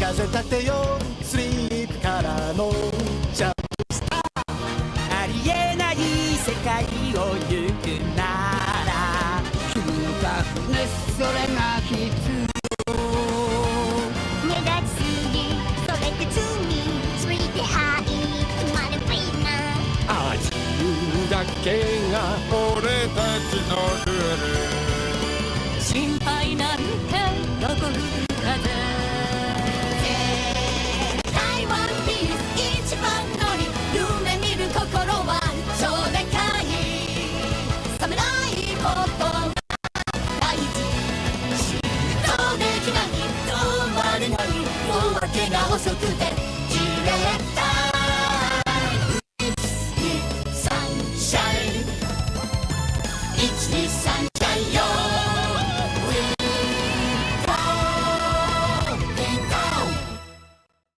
風立てよスリープからのジャンプスター、ありえない世界を行くなら君のタフネス、それが必要。目立ちすぎそれって罪、ついて愛止まればいいな。自由だけが俺たちのルール。心配なんてどこ吹く風。絶対ワンピース一番乗り、夢見る心は超でかい。冷めないことが大事、嫉妬できない、止まれない、夜明けが遅くてじれったい。1、2、3シャイン、1、2、3